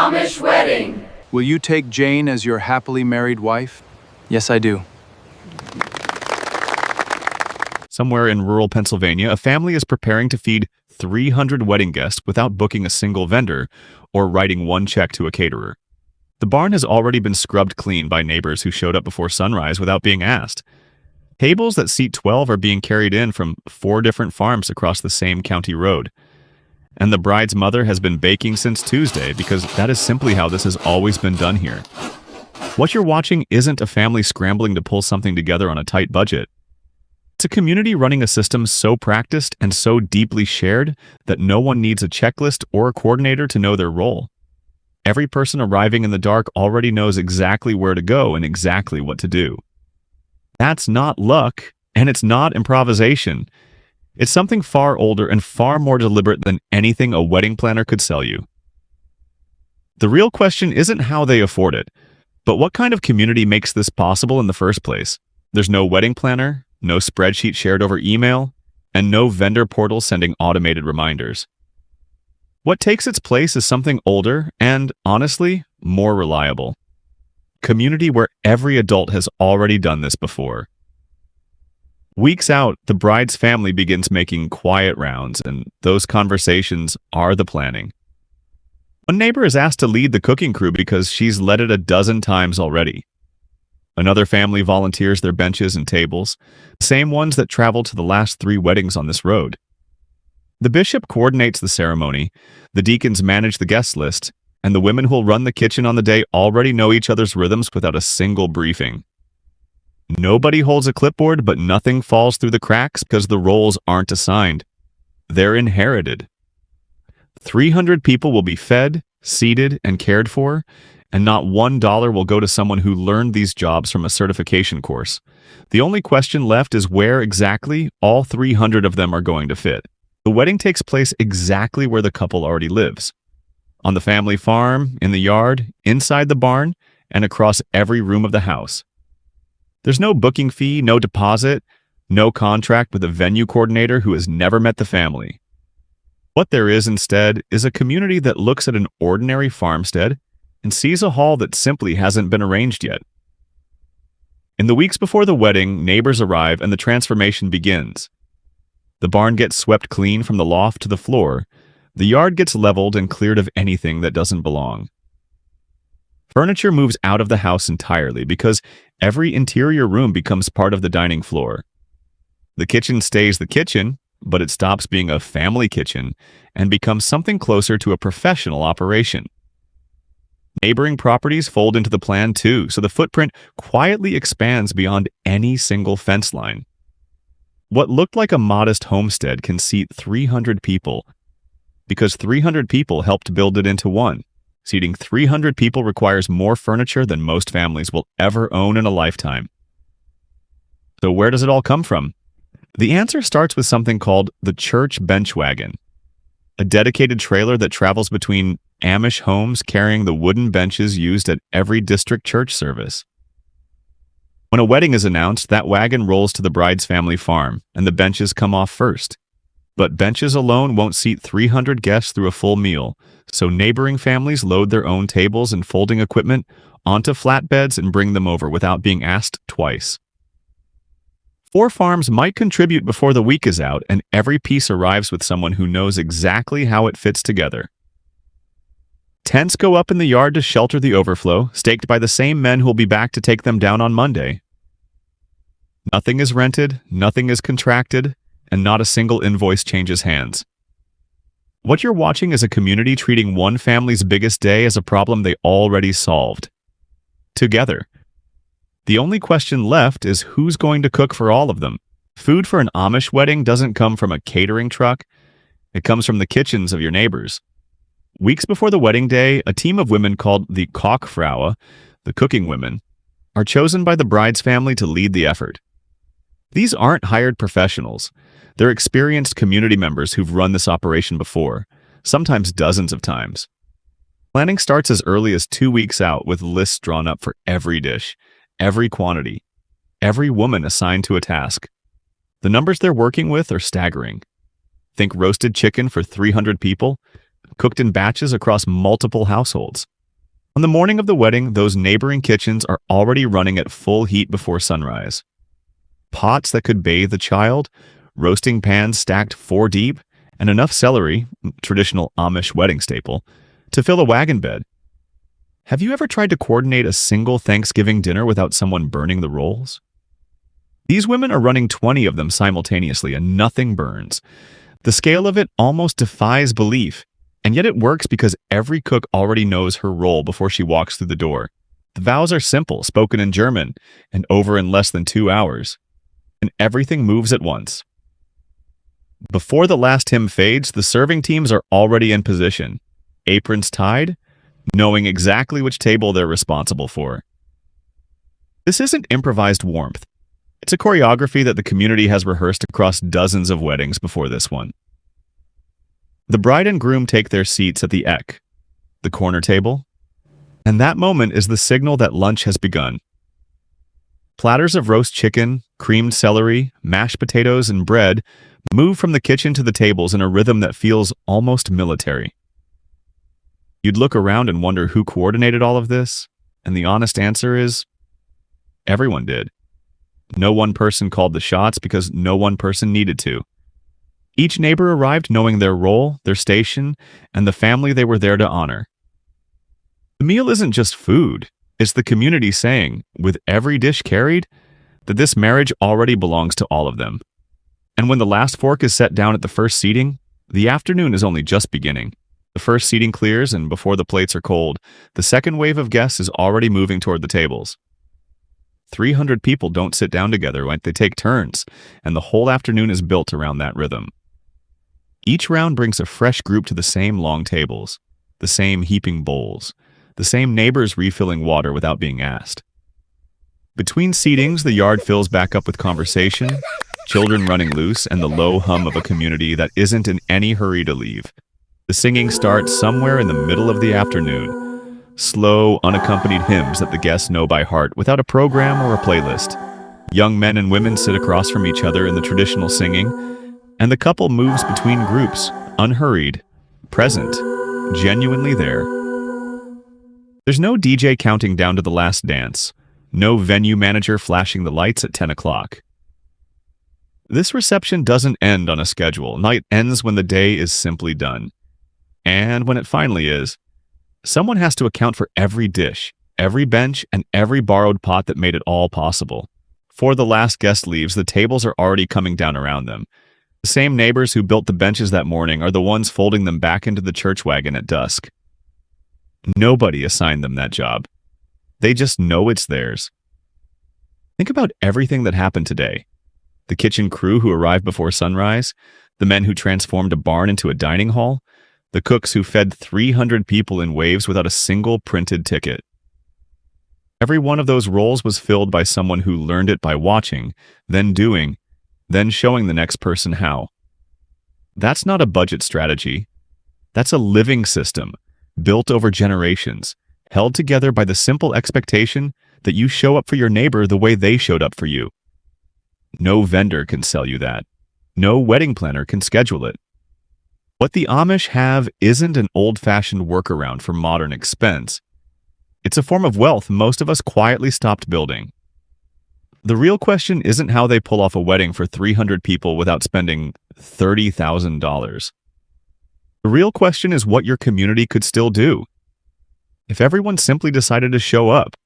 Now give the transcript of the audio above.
Amish wedding. Will you take Jane as your happily married wife? Yes, I do. Somewhere in rural Pennsylvania, a family is preparing to feed 300 wedding guests without booking a single vendor or writing one check to a caterer. The barn has already been scrubbed clean by neighbors who showed up before sunrise without being asked. Tables that seat 12 are being carried in from 4 different farms across the same county road. And the bride's mother has been baking since Tuesday because that is simply how this has always been done here. What you're watching isn't a family scrambling to pull something together on a tight budget. It's a community running a system so practiced and so deeply shared that no one needs a checklist or a coordinator to know their role. Every person arriving in the dark already knows exactly where to go and exactly what to do. That's not luck, and it's not improvisation. It's something far older and far more deliberate than anything a wedding planner could sell you. The real question isn't how they afford it, but what kind of community makes this possible in the first place? There's no wedding planner, no spreadsheet shared over email, and no vendor portal sending automated reminders. What takes its place is something older and, honestly, more reliable. Community where every adult has already done this before. Weeks out, the bride's family begins making quiet rounds, and those conversations are the planning. One neighbor is asked to lead the cooking crew because she's led it a dozen times already. Another family volunteers their benches and tables, the same ones that traveled to the last 3 weddings on this road. The bishop coordinates the ceremony, the deacons manage the guest list, and the women who'll run the kitchen on the day already know each other's rhythms without a single briefing. Nobody holds a clipboard, but nothing falls through the cracks because the roles aren't assigned. They're inherited. 300 people will be fed, seated, and cared for, and not $1 will go to someone who learned these jobs from a certification course. The only question left is where exactly all 300 of them are going to fit. The wedding takes place exactly where the couple already lives. On the family farm, in the yard, inside the barn, and across every room of the house. There's no booking fee, no deposit, no contract with a venue coordinator who has never met the family. What there is instead is a community that looks at an ordinary farmstead and sees a hall that simply hasn't been arranged yet. In the weeks before the wedding, neighbors arrive and the transformation begins. The barn gets swept clean from the loft to the floor. The yard gets leveled and cleared of anything that doesn't belong. Furniture moves out of the house entirely because every interior room becomes part of the dining floor. The kitchen stays the kitchen, but it stops being a family kitchen and becomes something closer to a professional operation. Neighboring properties fold into the plan too, so the footprint quietly expands beyond any single fence line. What looked like a modest homestead can seat 300 people, because 300 people helped build it into one. Seating 300 people requires more furniture than most families will ever own in a lifetime. So where does it all come from? The answer starts with something called the church bench wagon, a dedicated trailer that travels between Amish homes carrying the wooden benches used at every district church service. When a wedding is announced, that wagon rolls to the bride's family farm, and the benches come off first. But benches alone won't seat 300 guests through a full meal, so neighboring families load their own tables and folding equipment onto flatbeds and bring them over without being asked twice. 4 farms might contribute before the week is out, and every piece arrives with someone who knows exactly how it fits together. Tents go up in the yard to shelter the overflow, staked by the same men who will be back to take them down on Monday. Nothing is rented, nothing is contracted, and not a single invoice changes hands. What you're watching is a community treating one family's biggest day as a problem they already solved. Together. The only question left is who's going to cook for all of them. Food for an Amish wedding doesn't come from a catering truck. It comes from the kitchens of your neighbors. Weeks before the wedding day, a team of women called the Kochfraue, the cooking women, are chosen by the bride's family to lead the effort. These aren't hired professionals. They're experienced community members who've run this operation before, sometimes dozens of times. Planning starts as early as 2 weeks out with lists drawn up for every dish, every quantity, every woman assigned to a task. The numbers they're working with are staggering. Think roasted chicken for 300 people, cooked in batches across multiple households. On the morning of the wedding, those neighboring kitchens are already running at full heat before sunrise. Pots that could bathe a child, roasting pans stacked 4 deep, and enough celery, traditional Amish wedding staple, to fill a wagon bed. Have you ever tried to coordinate a single Thanksgiving dinner without someone burning the rolls? These women are running 20 of them simultaneously, and nothing burns. The scale of it almost defies belief, and yet it works because every cook already knows her role before she walks through the door. The vows are simple, spoken in German, and over in less than 2 hours. And everything moves at once. Before the last hymn fades, the serving teams are already in position, aprons tied, knowing exactly which table they're responsible for. This isn't improvised warmth. It's a choreography that the community has rehearsed across dozens of weddings before this one. The bride and groom take their seats at the ek, the corner table, and that moment is the signal that lunch has begun. Platters of roast chicken, creamed celery, mashed potatoes, and bread move from the kitchen to the tables in a rhythm that feels almost military. You'd look around and wonder who coordinated all of this, and the honest answer is, everyone did. No one person called the shots because no one person needed to. Each neighbor arrived knowing their role, their station, and the family they were there to honor. The meal isn't just food. It's the community saying, with every dish carried, that this marriage already belongs to all of them. And when the last fork is set down at the first seating, the afternoon is only just beginning. The first seating clears, and before the plates are cold, the second wave of guests is already moving toward the tables. 300 people don't sit down together, they take turns, and the whole afternoon is built around that rhythm. Each round brings a fresh group to the same long tables, the same heaping bowls, the same neighbors refilling water without being asked. Between seatings, the yard fills back up with conversation, children running loose, and the low hum of a community that isn't in any hurry to leave. The singing starts somewhere in the middle of the afternoon. Slow, unaccompanied hymns that the guests know by heart without a program or a playlist. Young men and women sit across from each other in the traditional singing, and the couple moves between groups, unhurried, present, genuinely there. There's no DJ counting down to the last dance, no venue manager flashing the lights at 10 o'clock. This reception doesn't end on a schedule. Night ends when the day is simply done. And when it finally is, someone has to account for every dish, every bench, and every borrowed pot that made it all possible. Before the last guest leaves, the tables are already coming down around them. The same neighbors who built the benches that morning are the ones folding them back into the church wagon at dusk. Nobody assigned them that job. They just know it's theirs. Think about everything that happened today. The kitchen crew who arrived before sunrise, the men who transformed a barn into a dining hall, the cooks who fed 300 people in waves without a single printed ticket. Every one of those roles was filled by someone who learned it by watching, then doing, then showing the next person how. That's not a budget strategy. That's a living system, built over generations, held together by the simple expectation that you show up for your neighbor the way they showed up for you. No vendor can sell you that. No wedding planner can schedule it. What the Amish have isn't an old-fashioned workaround for modern expense. It's a form of wealth most of us quietly stopped building. The real question isn't how they pull off a wedding for 300 people without spending $30,000. The real question is what your community could still do. If everyone simply decided to show up,